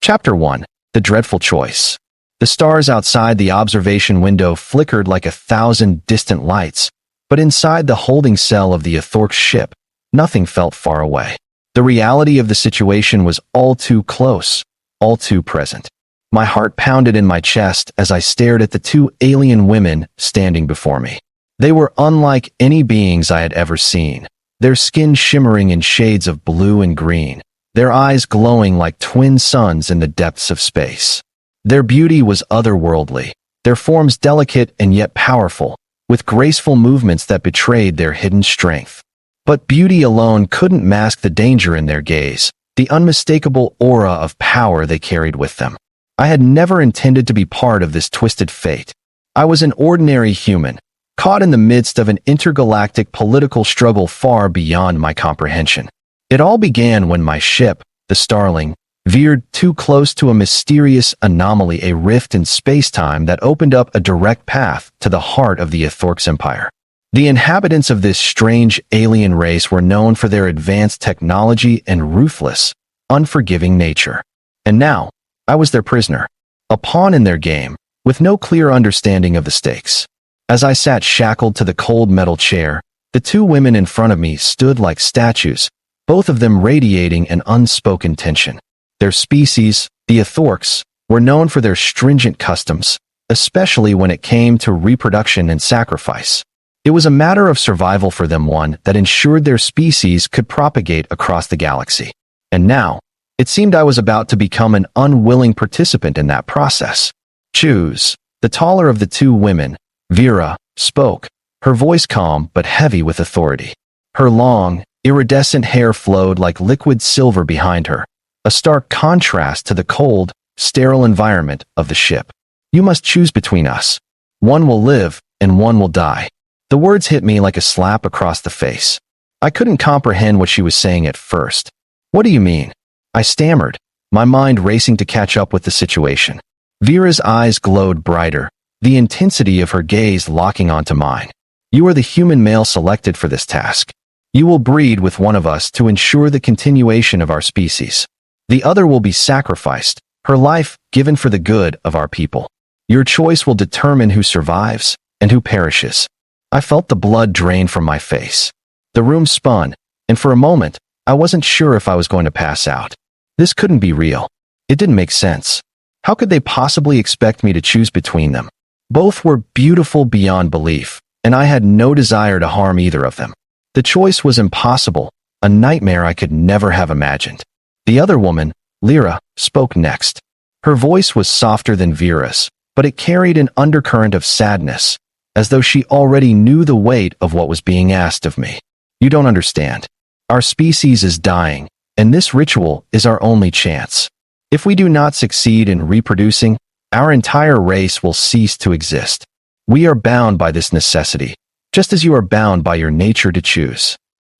Chapter 1. The Dreadful Choice. The stars outside the observation window flickered like 1,000 distant lights, but inside the holding cell of the Athork's ship, nothing felt far away. The reality of the situation was all too close, all too present. My heart pounded in my chest as I stared at the two alien women standing before me. They were unlike any beings I had ever seen, their skin shimmering in shades of blue and green, their eyes glowing like twin suns in the depths of space. Their beauty was otherworldly, their forms delicate and yet powerful, with graceful movements that betrayed their hidden strength. But beauty alone couldn't mask the danger in their gaze, the unmistakable aura of power they carried with them. I had never intended to be part of this twisted fate. I was an ordinary human, caught in the midst of an intergalactic political struggle far beyond my comprehension. It all began when my ship, the Starling, veered too close to a mysterious anomaly, a rift in space-time that opened up a direct path to the heart of the Athork's empire. The inhabitants of this strange alien race were known for their advanced technology and ruthless, unforgiving nature. And now, I was their prisoner, a pawn in their game, with no clear understanding of the stakes. As I sat shackled to the cold metal chair, the two women in front of me stood like statues, both of them radiating an unspoken tension. Their species, the Athorks, were known for their stringent customs, especially when it came to reproduction and sacrifice. It was a matter of survival for them, one that ensured their species could propagate across the galaxy. And now, it seemed I was about to become an unwilling participant in that process. Choose. The taller of the two women, Vera, spoke, her voice calm but heavy with authority. Her long, iridescent hair flowed like liquid silver behind her, a stark contrast to the cold, sterile environment of the ship. You must choose between us. One will live, and one will die. The words hit me like a slap across the face. I couldn't comprehend what she was saying at first. What do you mean? I stammered, my mind racing to catch up with the situation. Vera's eyes glowed brighter, the intensity of her gaze locking onto mine. You are the human male selected for this task. You will breed with one of us to ensure the continuation of our species. The other will be sacrificed, her life given for the good of our people. Your choice will determine who survives and who perishes. I felt the blood drain from my face. The room spun, and for a moment, I wasn't sure if I was going to pass out. This couldn't be real. It didn't make sense. How could they possibly expect me to choose between them? Both were beautiful beyond belief, and I had no desire to harm either of them. The choice was impossible, a nightmare I could never have imagined. The other woman, Lyra, spoke next. Her voice was softer than Vera's, but it carried an undercurrent of sadness, as though she already knew the weight of what was being asked of me. You don't understand. Our species is dying, and this ritual is our only chance. If we do not succeed in reproducing, our entire race will cease to exist. We are bound by this necessity, just as you are bound by your nature to choose.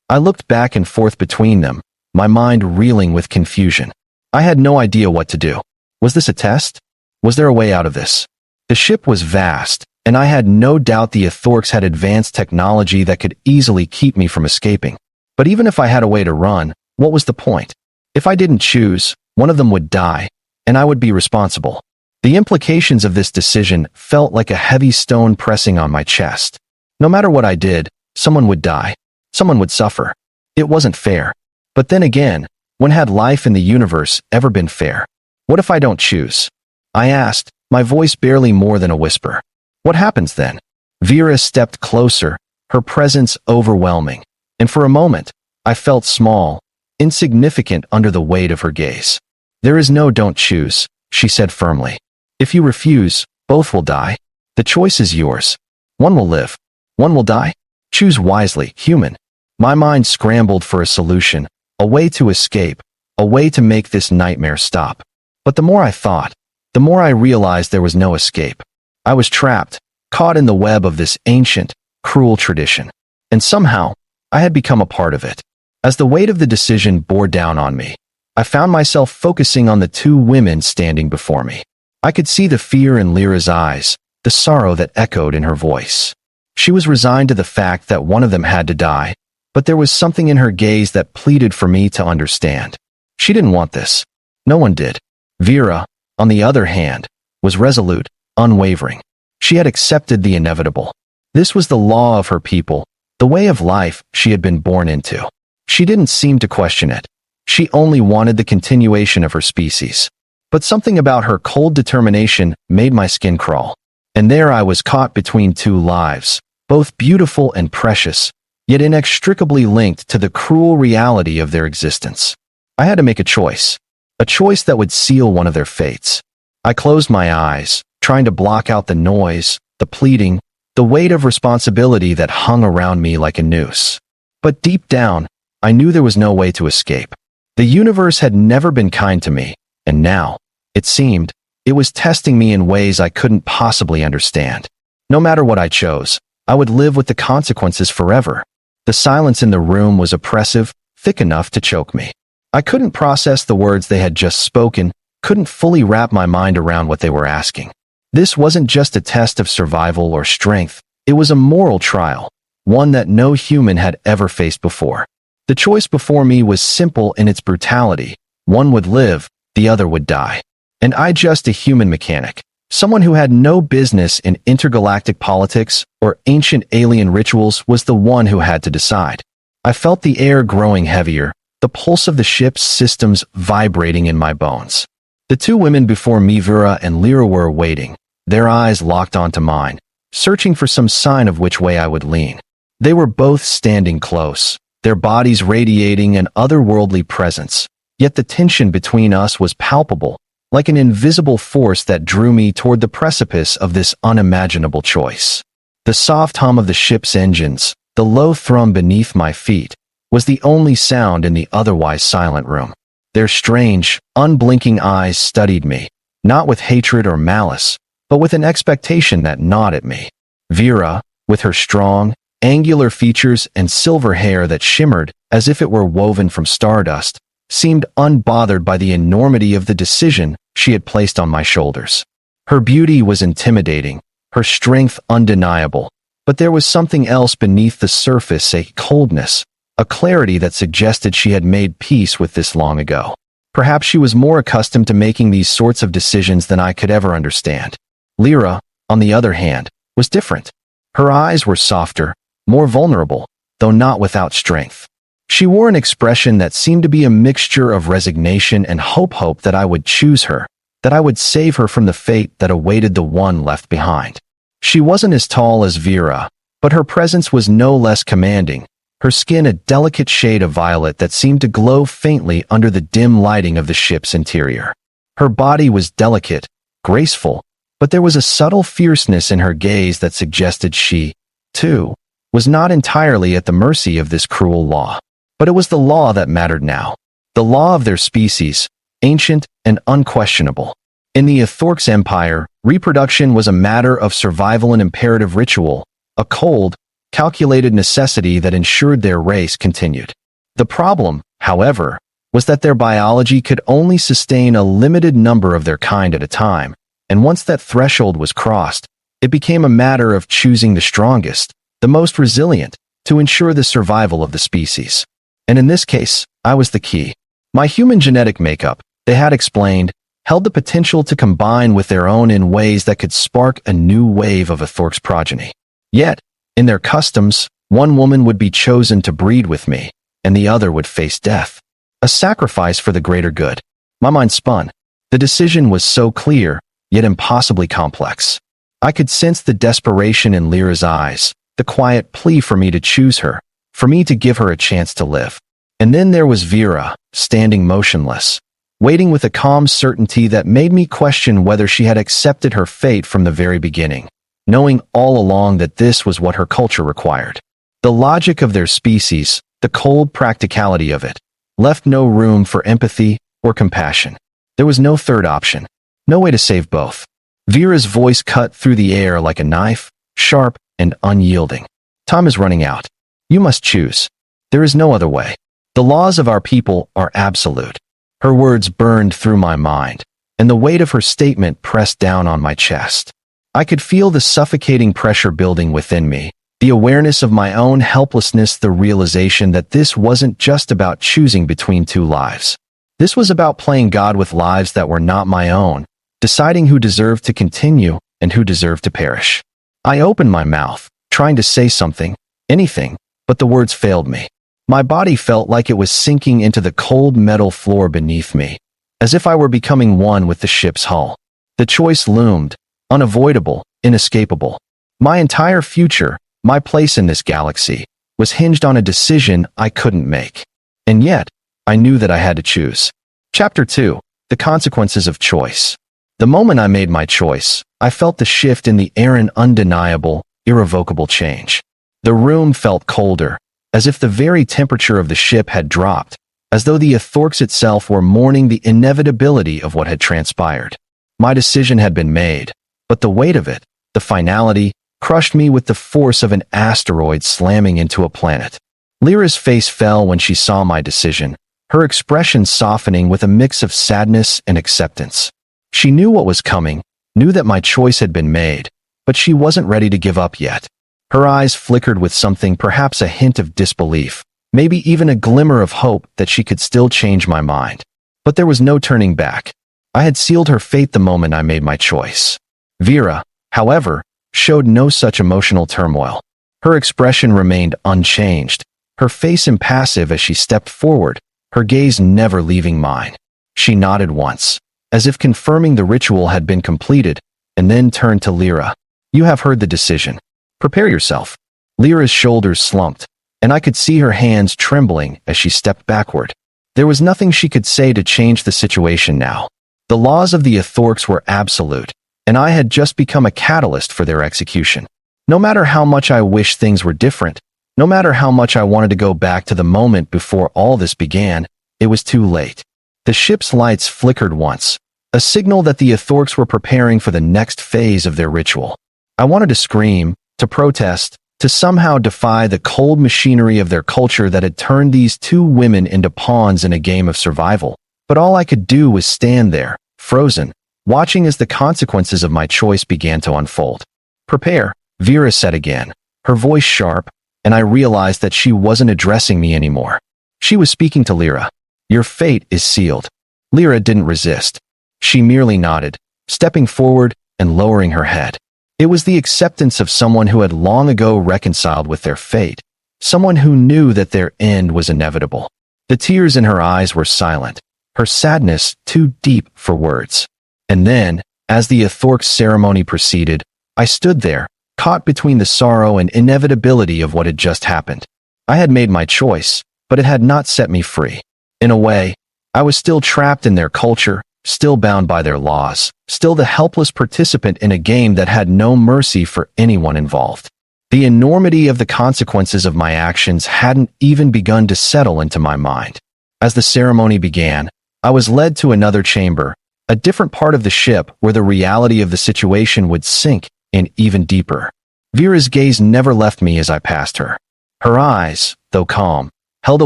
I looked back and forth between them, my mind reeling with confusion. I had no idea what to do. Was this a test? Was there a way out of this? The ship was vast, and I had no doubt the Athorks had advanced technology that could easily keep me from escaping. But even if I had a way to run, what was the point? If I didn't choose, one of them would die, and I would be responsible. The implications of this decision felt like a heavy stone pressing on my chest. No matter what I did, someone would die. Someone would suffer. It wasn't fair. But then again, when had life in the universe ever been fair? What if I don't choose? I asked, my voice barely more than a whisper. What happens then? Vera stepped closer, her presence overwhelming, and for a moment, I felt small, insignificant under the weight of her gaze. There is no don't choose, she said firmly. If you refuse, both will die. The choice is yours. One will live. One will die. Choose wisely, human. My mind scrambled for a solution, a way to escape, a way to make this nightmare stop. But the more I thought, the more I realized there was no escape. I was trapped, caught in the web of this ancient, cruel tradition. And somehow, I had become a part of it. As the weight of the decision bore down on me, I found myself focusing on the two women standing before me. I could see the fear in Lyra's eyes, the sorrow that echoed in her voice. She was resigned to the fact that one of them had to die, but there was something in her gaze that pleaded for me to understand. She didn't want this. No one did. Vera, on the other hand, was resolute, unwavering. She had accepted the inevitable. This was the law of her people, the way of life she had been born into. She didn't seem to question it. She only wanted the continuation of her species. But something about her cold determination made my skin crawl. And there I was caught between two lives, both beautiful and precious, yet inextricably linked to the cruel reality of their existence. I had to make a choice that would seal one of their fates. I closed my eyes, trying to block out the noise, the pleading, the weight of responsibility that hung around me like a noose. But deep down, I knew there was no way to escape. The universe had never been kind to me, and now, it seemed, it was testing me in ways I couldn't possibly understand. No matter what I chose, I would live with the consequences forever. The silence in the room was oppressive, thick enough to choke me. I couldn't process the words they had just spoken, couldn't fully wrap my mind around what they were asking. This wasn't just a test of survival or strength, it was a moral trial, one that no human had ever faced before. The choice before me was simple in its brutality. One would live, the other would die. And I, just a human mechanic, someone who had no business in intergalactic politics or ancient alien rituals, was the one who had to decide. I felt the air growing heavier, the pulse of the ship's systems vibrating in my bones. The two women before me, Vera and Lyra, were waiting, their eyes locked onto mine, searching for some sign of which way I would lean. They were both standing close, their bodies radiating an otherworldly presence, yet the tension between us was palpable, like an invisible force that drew me toward the precipice of this unimaginable choice. The soft hum of the ship's engines, the low thrum beneath my feet, was the only sound in the otherwise silent room. Their strange, unblinking eyes studied me, not with hatred or malice, but with an expectation that gnawed at me. Vera, with her strong, angular features and silver hair that shimmered as if it were woven from stardust, seemed unbothered by the enormity of the decision she had placed on my shoulders. Her beauty was intimidating, her strength undeniable, but there was something else beneath the surface, a coldness, a clarity that suggested she had made peace with this long ago. Perhaps she was more accustomed to making these sorts of decisions than I could ever understand. Lyra, on the other hand, was different. Her eyes were softer, more vulnerable, though not without strength. She wore an expression that seemed to be a mixture of resignation and hope that I would choose her, that I would save her from the fate that awaited the one left behind. She wasn't as tall as Vera, but her presence was no less commanding, her skin a delicate shade of violet that seemed to glow faintly under the dim lighting of the ship's interior. Her body was delicate, graceful, but there was a subtle fierceness in her gaze that suggested she, too, was not entirely at the mercy of this cruel law. But it was the law that mattered now, the law of their species, ancient and unquestionable. In the Ethorcs Empire, reproduction was a matter of survival and imperative ritual, a cold, calculated necessity that ensured their race continued. The problem, however, was that their biology could only sustain a limited number of their kind at a time, and once that threshold was crossed, it became a matter of choosing the strongest, the most resilient, to ensure the survival of the species. And in this case, I was the key. My human genetic makeup, they had explained, held the potential to combine with their own in ways that could spark a new wave of Ethorcs progeny. Yet, in their customs, one woman would be chosen to breed with me, and the other would face death. A sacrifice for the greater good. My mind spun. The decision was so clear, yet impossibly complex. I could sense the desperation in Lyra's eyes, the quiet plea for me to choose her, for me to give her a chance to live. And then there was Vera, standing motionless, waiting with a calm certainty that made me question whether she had accepted her fate from the very beginning, knowing all along that this was what her culture required. The logic of their species, the cold practicality of it, left no room for empathy or compassion. There was no third option, no way to save both. Vera's voice cut through the air like a knife, sharp and unyielding. Time is running out. You must choose. There is no other way. The laws of our people are absolute. Her words burned through my mind, and the weight of her statement pressed down on my chest. I could feel the suffocating pressure building within me, the awareness of my own helplessness, the realization that this wasn't just about choosing between two lives. This was about playing God with lives that were not my own, deciding who deserved to continue and who deserved to perish. I opened my mouth, trying to say something, anything, but the words failed me. My body felt like it was sinking into the cold metal floor beneath me, as if I were becoming one with the ship's hull. The choice loomed, unavoidable, inescapable. My entire future, my place in this galaxy, was hinged on a decision I couldn't make. And yet, I knew that I had to choose. Chapter 2. The Consequences of Choice. The moment I made my choice, I felt the shift in the air, an undeniable, irrevocable change. The room felt colder, as if the very temperature of the ship had dropped, as though the Athorks itself were mourning the inevitability of what had transpired. My decision had been made, but the weight of it, the finality, crushed me with the force of an asteroid slamming into a planet. Lyra's face fell when she saw my decision, her expression softening with a mix of sadness and acceptance. She knew what was coming, knew that my choice had been made, but she wasn't ready to give up yet. Her eyes flickered with something, perhaps a hint of disbelief, maybe even a glimmer of hope that she could still change my mind. But there was no turning back. I had sealed her fate the moment I made my choice. Vera, however, showed no such emotional turmoil. Her expression remained unchanged, her face impassive as she stepped forward, her gaze never leaving mine. She nodded once, as if confirming the ritual had been completed, and then turned to Lyra. "You have heard the decision. Prepare yourself." Lyra's shoulders slumped, and I could see her hands trembling as she stepped backward. There was nothing she could say to change the situation now. The laws of the Athorks were absolute, and I had just become a catalyst for their execution. No matter how much I wished things were different, no matter how much I wanted to go back to the moment before all this began, it was too late. The ship's lights flickered once, a signal that the Athorks were preparing for the next phase of their ritual. I wanted to scream, to protest, to somehow defy the cold machinery of their culture that had turned these two women into pawns in a game of survival. But all I could do was stand there, frozen, watching as the consequences of my choice began to unfold. "Prepare," Vera said again, her voice sharp, and I realized that she wasn't addressing me anymore. She was speaking to Lyra. "Your fate is sealed." Lyra didn't resist. She merely nodded, stepping forward and lowering her head. It was the acceptance of someone who had long ago reconciled with their fate, someone who knew that their end was inevitable. The tears in her eyes were silent, her sadness too deep for words. And then, as the Athorks ceremony proceeded, I stood there, caught between the sorrow and inevitability of what had just happened. I had made my choice, but it had not set me free. In a way, I was still trapped in their culture, still bound by their laws, still the helpless participant in a game that had no mercy for anyone involved. The enormity of the consequences of my actions hadn't even begun to settle into my mind. As the ceremony began, I was led to another chamber, a different part of the ship where the reality of the situation would sink in even deeper. Vera's gaze never left me as I passed her. Her eyes, though calm, held a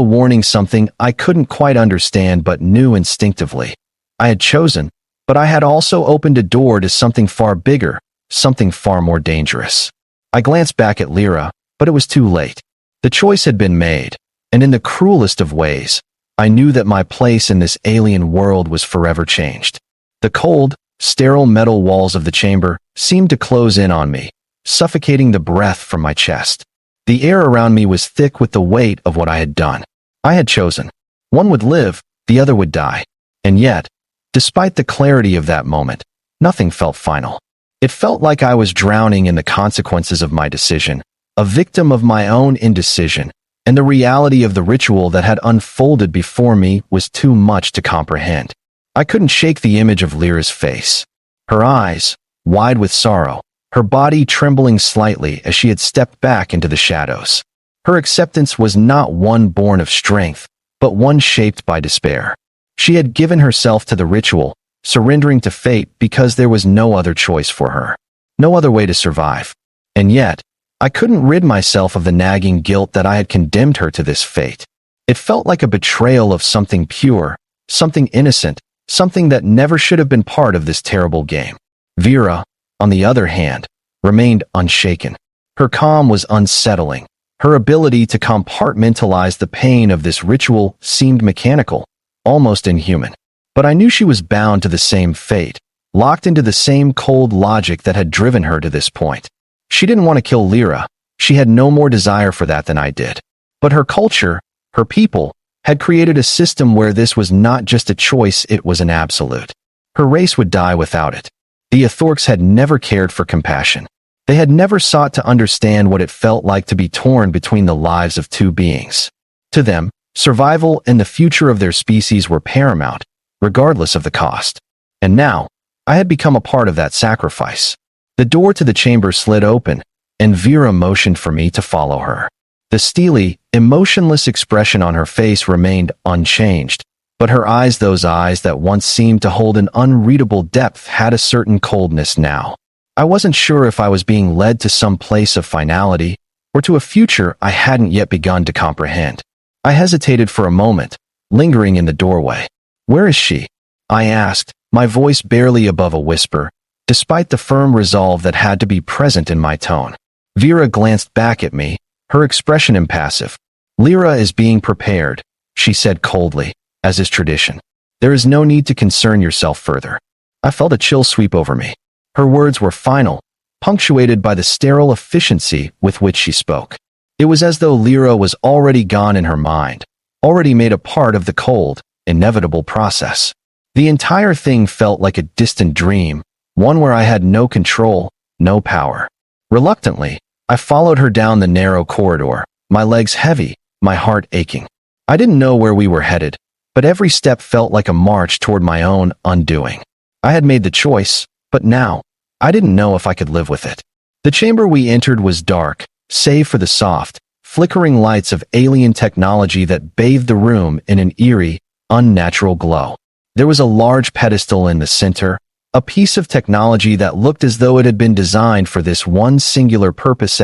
warning, something I couldn't quite understand but knew instinctively. I had chosen, but I had also opened a door to something far bigger, something far more dangerous. I glanced back at Lyra, but it was too late. The choice had been made, and in the cruelest of ways, I knew that my place in this alien world was forever changed. The cold, sterile metal walls of the chamber seemed to close in on me, suffocating the breath from my chest. The air around me was thick with the weight of what I had done. I had chosen. One would live, the other would die. And yet, despite the clarity of that moment, nothing felt final. It felt like I was drowning in the consequences of my decision, a victim of my own indecision, and the reality of the ritual that had unfolded before me was too much to comprehend. I couldn't shake the image of Lyra's face. Her eyes, wide with sorrow, her body trembling slightly as she had stepped back into the shadows. Her acceptance was not one born of strength, but one shaped by despair. She had given herself to the ritual, surrendering to fate because there was no other choice for her, no other way to survive. And yet, I couldn't rid myself of the nagging guilt that I had condemned her to this fate. It felt like a betrayal of something pure, something innocent, something that never should have been part of this terrible game. Vera, on the other hand, remained unshaken. Her calm was unsettling. Her ability to compartmentalize the pain of this ritual seemed mechanical, almost inhuman. But I knew she was bound to the same fate, locked into the same cold logic that had driven her to this point. She didn't want to kill Lyra. She had no more desire for that than I did. But her culture, her people, had created a system where this was not just a choice, it was an absolute. Her race would die without it. The Athorks had never cared for compassion. They had never sought to understand what it felt like to be torn between the lives of two beings. To them, survival and the future of their species were paramount, regardless of the cost. And now, I had become a part of that sacrifice. The door to the chamber slid open, and Vera motioned for me to follow her. The steely, emotionless expression on her face remained unchanged, but her eyes, those eyes that once seemed to hold an unreadable depth, had a certain coldness now. I wasn't sure if I was being led to some place of finality, or to a future I hadn't yet begun to comprehend. I hesitated for a moment, lingering in the doorway. "Where is she?" I asked, my voice barely above a whisper, despite the firm resolve that had to be present in my tone. Vera glanced back at me, her expression impassive. "Lyra is being prepared," she said coldly, as is tradition. "There is no need to concern yourself further." I felt a chill sweep over me. Her words were final, punctuated by the sterile efficiency with which she spoke. It was as though Lyra was already gone in her mind, already made a part of the cold, inevitable process. The entire thing felt like a distant dream, one where I had no control, no power. Reluctantly, I followed her down the narrow corridor, my legs heavy, my heart aching. I didn't know where we were headed, but every step felt like a march toward my own undoing. I had made the choice, but now, I didn't know if I could live with it. The chamber we entered was dark, save for the soft, flickering lights of alien technology that bathed the room in an eerie, unnatural glow. There was a large pedestal in the center, a piece of technology that looked as though it had been designed for this one singular purpose,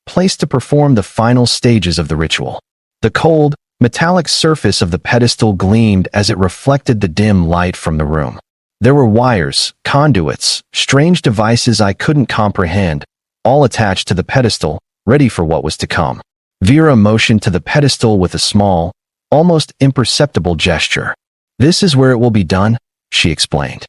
placed to perform the final stages of the ritual. The cold, metallic surface of the pedestal gleamed as it reflected the dim light from the room. There were wires, conduits, strange devices I couldn't comprehend, all attached to the pedestal, ready for what was to come. Vera motioned to the pedestal with a small, almost imperceptible gesture. "This is where it will be done," she explained.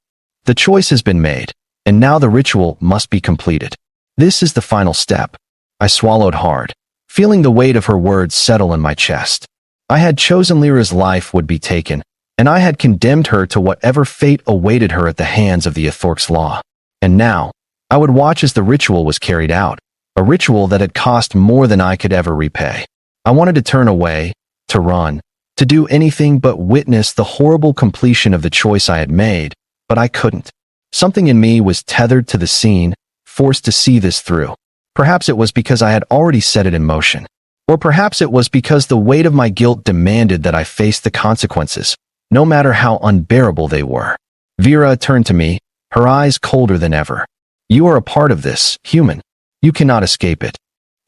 "The choice has been made, and now the ritual must be completed. This is the final step." I swallowed hard, feeling the weight of her words settle in my chest. I had chosen Lyra's life would be taken, and I had condemned her to whatever fate awaited her at the hands of the Athorks law. And now, I would watch as the ritual was carried out, a ritual that had cost more than I could ever repay. I wanted to turn away, to run, to do anything but witness the horrible completion of the choice I had made, but I couldn't. Something in me was tethered to the scene, forced to see this through. Perhaps it was because I had already set it in motion. Or perhaps it was because the weight of my guilt demanded that I face the consequences, no matter how unbearable they were. Vera turned to me, her eyes colder than ever. "You are a part of this, human. You cannot escape it."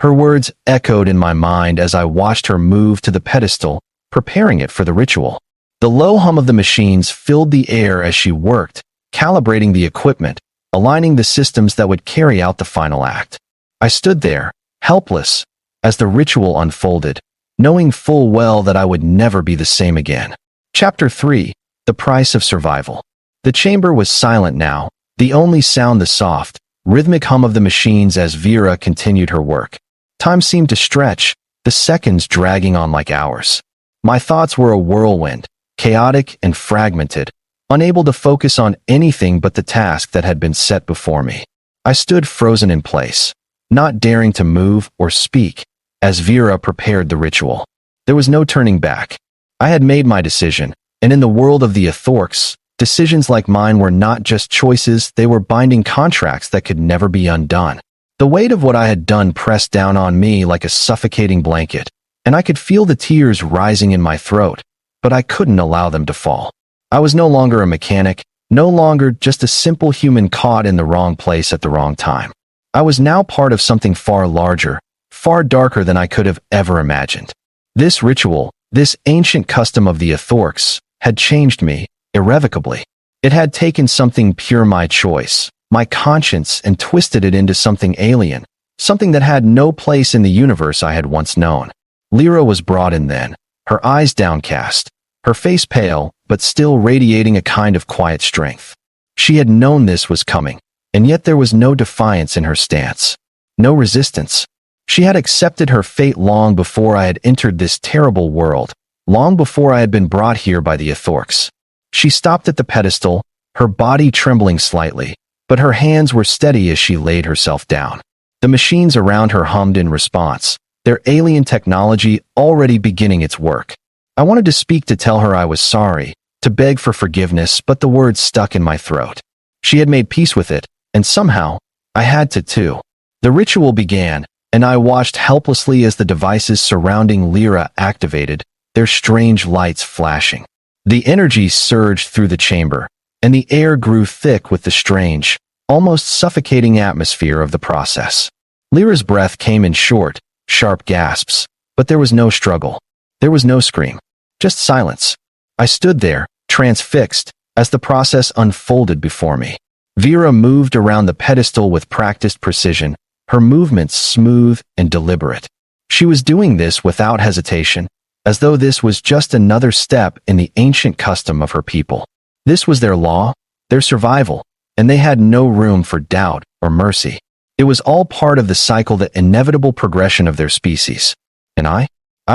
Her words echoed in my mind as I watched her move to the pedestal, preparing it for the ritual. The low hum of the machines filled the air as she worked, calibrating the equipment, aligning the systems that would carry out the final act. I stood there, helpless, as the ritual unfolded, knowing full well that I would never be the same again. Chapter 3: The Price of Survival. The chamber was silent now, the only sound the soft, rhythmic hum of the machines as Vera continued her work. Time seemed to stretch, the seconds dragging on like hours. My thoughts were a whirlwind, chaotic and fragmented, unable to focus on anything but the task that had been set before me. I stood frozen in place, not daring to move or speak, as Vera prepared the ritual. There was no turning back. I had made my decision, and in the world of the Athorks, decisions like mine were not just choices, they were binding contracts that could never be undone. The weight of what I had done pressed down on me like a suffocating blanket, and I could feel the tears rising in my throat, but I couldn't allow them to fall. I was no longer a mechanic, no longer just a simple human caught in the wrong place at the wrong time. I was now part of something far larger, far darker than I could have ever imagined. This ritual, this ancient custom of the Athorks, had changed me, irrevocably. It had taken something pure, my choice, my conscience, and twisted it into something alien, something that had no place in the universe I had once known. Lyra was brought in then, her eyes downcast, her face pale, but still radiating a kind of quiet strength. She had known this was coming, and yet there was no defiance in her stance. No resistance. She had accepted her fate long before I had entered this terrible world, long before I had been brought here by the Athorks. She stopped at the pedestal, her body trembling slightly, but her hands were steady as she laid herself down. The machines around her hummed in response, their alien technology already beginning its work. I wanted to speak to tell her I was sorry, to beg for forgiveness, but the words stuck in my throat. She had made peace with it, and somehow, I had to too. The ritual began, and I watched helplessly as the devices surrounding Lyra activated, their strange lights flashing. The energy surged through the chamber, and the air grew thick with the strange, almost suffocating atmosphere of the process. Lyra's breath came in short, sharp gasps, but there was no struggle. There was no scream. Just silence. I stood there, transfixed, as the process unfolded before me. Vera moved around the pedestal with practiced precision, her movements smooth and deliberate. She was doing this without hesitation, as though this was just another step in the ancient custom of her people. This was their law, their survival, and they had no room for doubt or mercy. It was all part of the cycle, the inevitable progression of their species. And I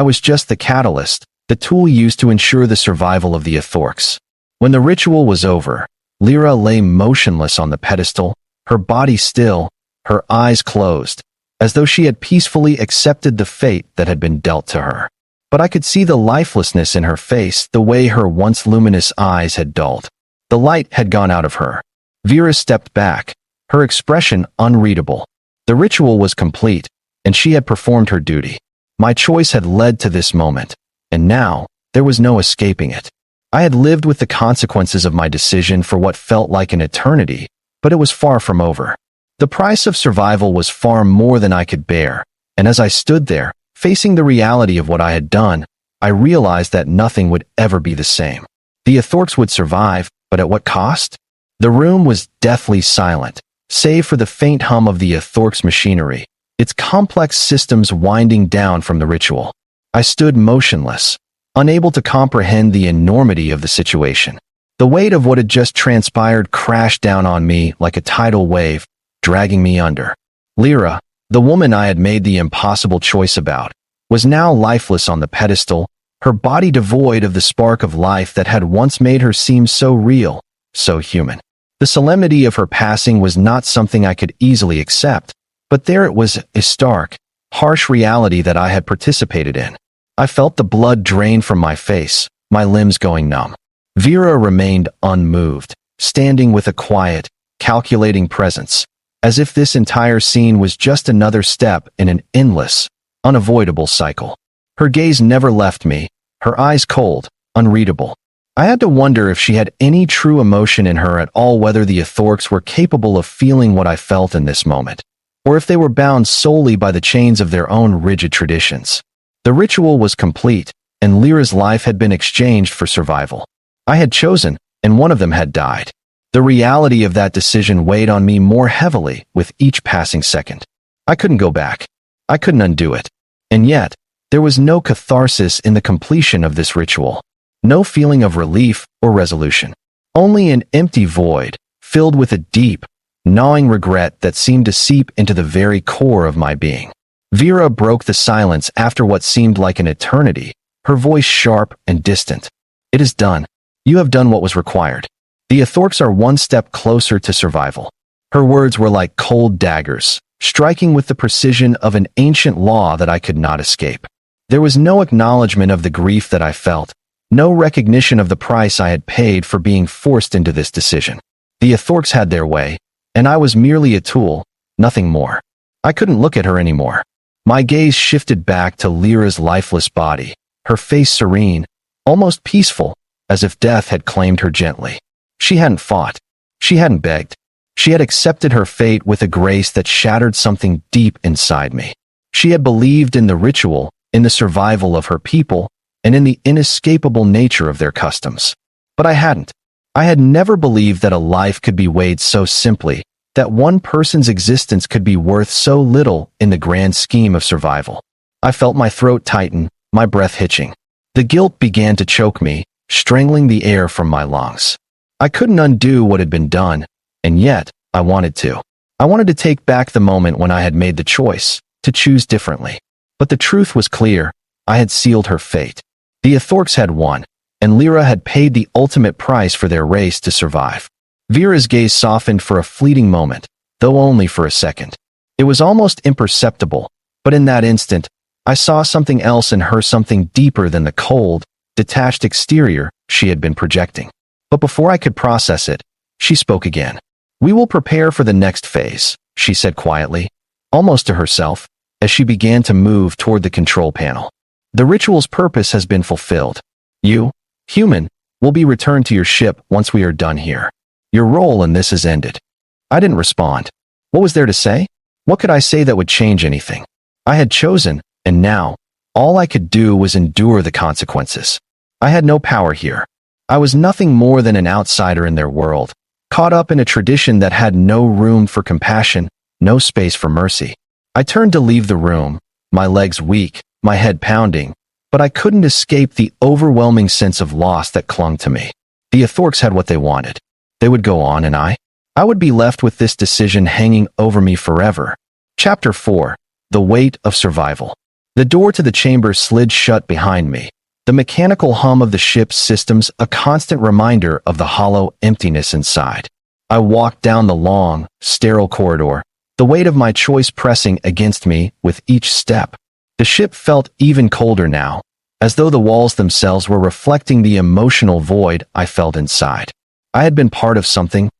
was just the catalyst, the tool used to ensure the survival of the Athorks. When the ritual was over, Lyra lay motionless on the pedestal, her body still, her eyes closed, as though she had peacefully accepted the fate that had been dealt to her. But I could see the lifelessness in her face, the way her once luminous eyes had dulled. The light had gone out of her. Vera stepped back, her expression unreadable. The ritual was complete, and she had performed her duty. My choice had led to this moment, and now there was no escaping it. I had lived with the consequences of my decision for what felt like an eternity, but it was far from over. The price of survival was far more than I could bear, and as I stood there, facing the reality of what I had done, I realized that nothing would ever be the same. The Athorks would survive, but at what cost? The room was deathly silent, save for the faint hum of the Athorks' machinery, its complex systems winding down from the ritual. I stood motionless, unable to comprehend the enormity of the situation. The weight of what had just transpired crashed down on me like a tidal wave, dragging me under. Lyra, the woman I had made the impossible choice about, was now lifeless on the pedestal, her body devoid of the spark of life that had once made her seem so real, so human. The solemnity of her passing was not something I could easily accept, but there it was, a stark, harsh reality that I had participated in. I felt the blood drain from my face, my limbs going numb. Vera remained unmoved, standing with a quiet, calculating presence, as if this entire scene was just another step in an endless, unavoidable cycle. Her gaze never left me, her eyes cold, unreadable. I had to wonder if she had any true emotion in her at all, whether the Athorks were capable of feeling what I felt in this moment, or if they were bound solely by the chains of their own rigid traditions. The ritual was complete, and Lyra's life had been exchanged for survival. I had chosen, and one of them had died. The reality of that decision weighed on me more heavily with each passing second. I couldn't go back. I couldn't undo it. And yet, there was no catharsis in the completion of this ritual. No feeling of relief or resolution. Only an empty void, filled with a deep, gnawing regret that seemed to seep into the very core of my being. Vera broke the silence after what seemed like an eternity, her voice sharp and distant. "It is done. You have done what was required. The Athorks are one step closer to survival." Her words were like cold daggers, striking with the precision of an ancient law that I could not escape. There was no acknowledgement of the grief that I felt, no recognition of the price I had paid for being forced into this decision. The Athorks had their way, and I was merely a tool, nothing more. I couldn't look at her anymore. My gaze shifted back to Lyra's lifeless body, her face serene, almost peaceful, as if death had claimed her gently. She hadn't fought. She hadn't begged. She had accepted her fate with a grace that shattered something deep inside me. She had believed in the ritual, in the survival of her people, and in the inescapable nature of their customs. But I hadn't. I had never believed that a life could be weighed so simply, that one person's existence could be worth so little in the grand scheme of survival. I felt my throat tighten, my breath hitching. The guilt began to choke me, strangling the air from my lungs. I couldn't undo what had been done, and yet I wanted to. I wanted to take back the moment when I had made the choice to choose differently. But the truth was clear. I had sealed her fate. The Athorks had won, and Lyra had paid the ultimate price for their race to survive. Vera's gaze softened for a fleeting moment, though only for a second. It was almost imperceptible, but in that instant, I saw something else in her, something deeper than the cold, detached exterior she had been projecting. But before I could process it, she spoke again. "We will prepare for the next phase," she said quietly, almost to herself, as she began to move toward the control panel. "The ritual's purpose has been fulfilled. You, human, will be returned to your ship once we are done here. Your role in this has ended." I didn't respond. What was there to say? What could I say that would change anything? I had chosen, and now, all I could do was endure the consequences. I had no power here. I was nothing more than an outsider in their world, caught up in a tradition that had no room for compassion, no space for mercy. I turned to leave the room, my legs weak, my head pounding, but I couldn't escape the overwhelming sense of loss that clung to me. The Athorks had what they wanted. They would go on, and I would be left with this decision hanging over me forever. Chapter 4. The Weight of Survival. The door to the chamber slid shut behind me, the mechanical hum of the ship's systems a constant reminder of the hollow emptiness inside. I walked down the long, sterile corridor, the weight of my choice pressing against me with each step. The ship felt even colder now, as though the walls themselves were reflecting the emotional void I felt inside. I had been part of something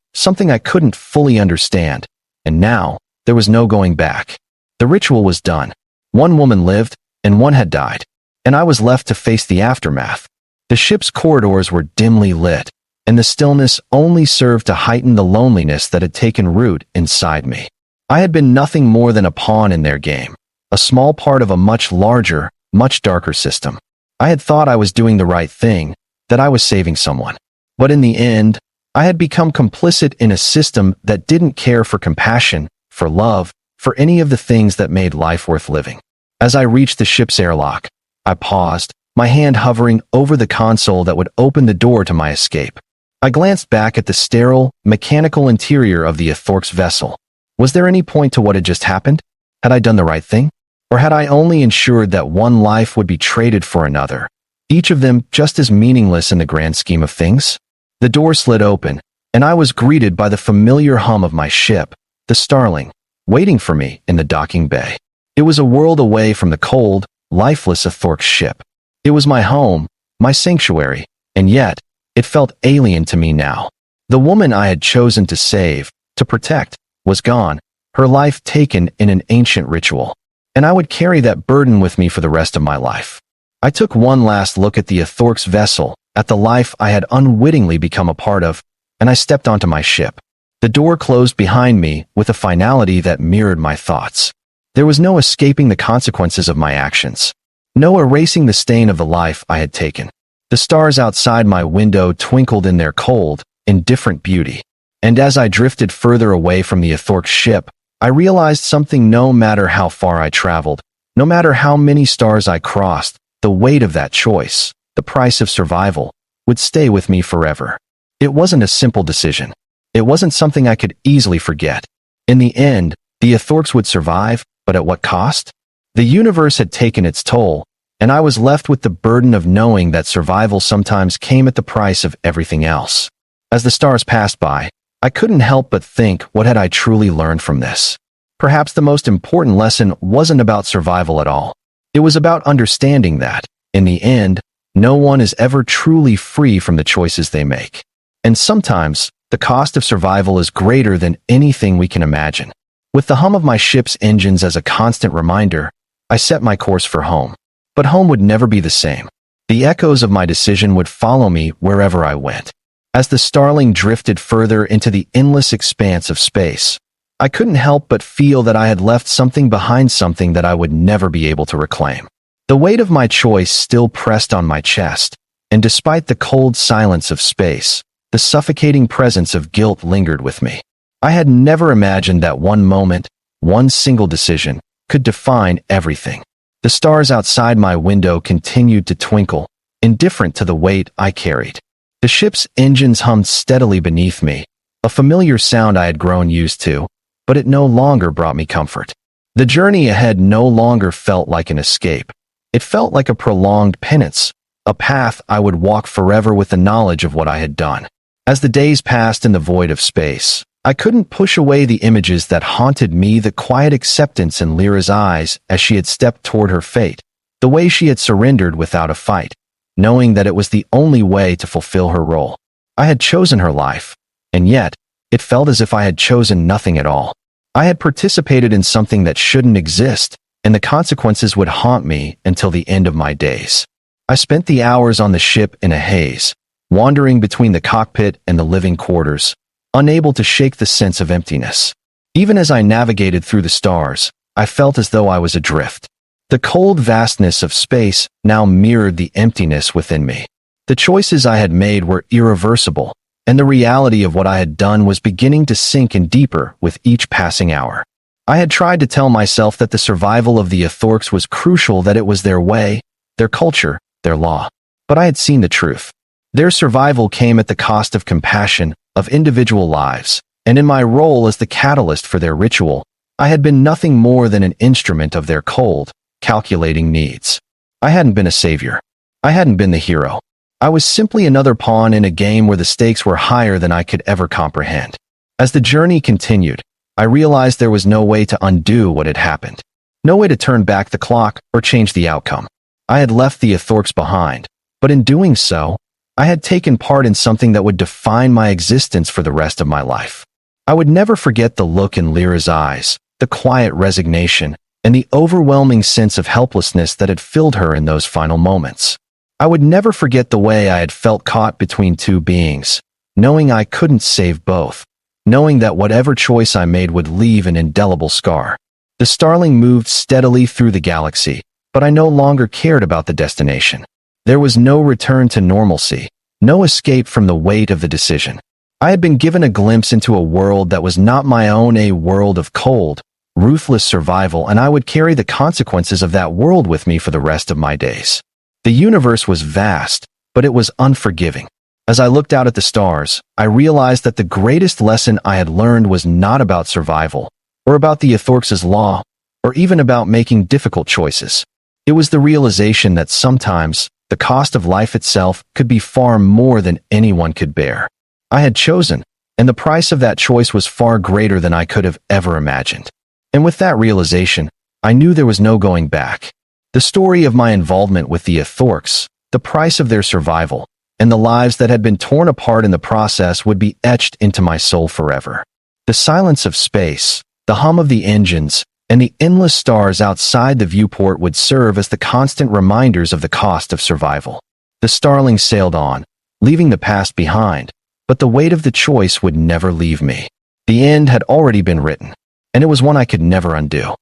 I couldn't fully understand, and now there was no going back. The ritual was done. One woman lived, and one had died, and I was left to face the aftermath. The ship's corridors were dimly lit, and the stillness only served to heighten the loneliness that had taken root inside me. I had been nothing more than a pawn in their game, a small part of a much larger, much darker system. I had thought I was doing the right thing, that I was saving someone. But in the end, I had become complicit in a system that didn't care for compassion, for love, for any of the things that made life worth living. As I reached the ship's airlock, I paused, my hand hovering over the console that would open the door to my escape. I glanced back at the sterile, mechanical interior of the Athorks vessel. Was there any point to what had just happened? Had I done the right thing? Or had I only ensured that one life would be traded for another, each of them just as meaningless in the grand scheme of things? The door slid open, and I was greeted by the familiar hum of my ship, the Starling, waiting for me in the docking bay. It was a world away from the cold, lifeless Athorks ship. It was my home, my sanctuary, and yet, it felt alien to me now. The woman I had chosen to save, to protect, was gone, her life taken in an ancient ritual. And I would carry that burden with me for the rest of my life. I took one last look at the Athorks vessel, at the life I had unwittingly become a part of, and I stepped onto my ship. The door closed behind me with a finality that mirrored my thoughts. There was no escaping the consequences of my actions, no erasing the stain of the life I had taken. The stars outside my window twinkled in their cold, indifferent beauty. And as I drifted further away from the Athorks ship, I realized something: no matter how far I traveled, no matter how many stars I crossed, the weight of that choice, the price of survival, would stay with me forever. It wasn't a simple decision. It wasn't something I could easily forget. In the end, the Athorks would survive, but at what cost? The universe had taken its toll, and I was left with the burden of knowing that survival sometimes came at the price of everything else. As the stars passed by, I couldn't help but think, what had I truly learned from this? Perhaps the most important lesson wasn't about survival at all. It was about understanding that, in the end, no one is ever truly free from the choices they make. And sometimes, the cost of survival is greater than anything we can imagine. With the hum of my ship's engines as a constant reminder, I set my course for home. But home would never be the same. The echoes of my decision would follow me wherever I went. As the Starling drifted further into the endless expanse of space, I couldn't help but feel that I had left something behind, something that I would never be able to reclaim. The weight of my choice still pressed on my chest, and despite the cold silence of space, the suffocating presence of guilt lingered with me. I had never imagined that one moment, one single decision, could define everything. The stars outside my window continued to twinkle, indifferent to the weight I carried. The ship's engines hummed steadily beneath me, a familiar sound I had grown used to, but it no longer brought me comfort. The journey ahead no longer felt like an escape. It felt like a prolonged penance, a path I would walk forever with the knowledge of what I had done. As the days passed in the void of space, I couldn't push away the images that haunted me, the quiet acceptance in Lyra's eyes as she had stepped toward her fate, the way she had surrendered without a fight, knowing that it was the only way to fulfill her role. I had chosen her life, and yet, it felt as if I had chosen nothing at all. I had participated in something that shouldn't exist, and the consequences would haunt me until the end of my days. I spent the hours on the ship in a haze, wandering between the cockpit and the living quarters, unable to shake the sense of emptiness. Even as I navigated through the stars, I felt as though I was adrift. The cold vastness of space now mirrored the emptiness within me. The choices I had made were irreversible, and the reality of what I had done was beginning to sink in deeper with each passing hour. I had tried to tell myself that the survival of the Athorks was crucial, that it was their way, their culture, their law. But I had seen the truth. Their survival came at the cost of compassion, of individual lives, and in my role as the catalyst for their ritual, I had been nothing more than an instrument of their cold, calculating needs. I hadn't been a savior. I hadn't been the hero. I was simply another pawn in a game where the stakes were higher than I could ever comprehend. As the journey continued, I realized there was no way to undo what had happened. No way to turn back the clock or change the outcome. I had left the Athorks behind, but in doing so, I had taken part in something that would define my existence for the rest of my life. I would never forget the look in Lyra's eyes, the quiet resignation, and the overwhelming sense of helplessness that had filled her in those final moments. I would never forget the way I had felt caught between two beings, knowing I couldn't save both, knowing that whatever choice I made would leave an indelible scar. The Starling moved steadily through the galaxy, but I no longer cared about the destination. There was no return to normalcy, no escape from the weight of the decision. I had been given a glimpse into a world that was not my own, a world of cold, ruthless survival, and I would carry the consequences of that world with me for the rest of my days. The universe was vast, but it was unforgiving. As I looked out at the stars, I realized that the greatest lesson I had learned was not about survival, or about the Athorks' law, or even about making difficult choices. It was the realization that sometimes the cost of life itself could be far more than anyone could bear. I had chosen, and the price of that choice was far greater than I could have ever imagined. And with that realization, I knew there was no going back. The story of my involvement with the Athorks, the price of their survival, and the lives that had been torn apart in the process would be etched into my soul forever. The silence of space, the hum of the engines, and the endless stars outside the viewport would serve as the constant reminders of the cost of survival. The Starling sailed on, leaving the past behind, but the weight of the choice would never leave me. The end had already been written, and it was one I could never undo.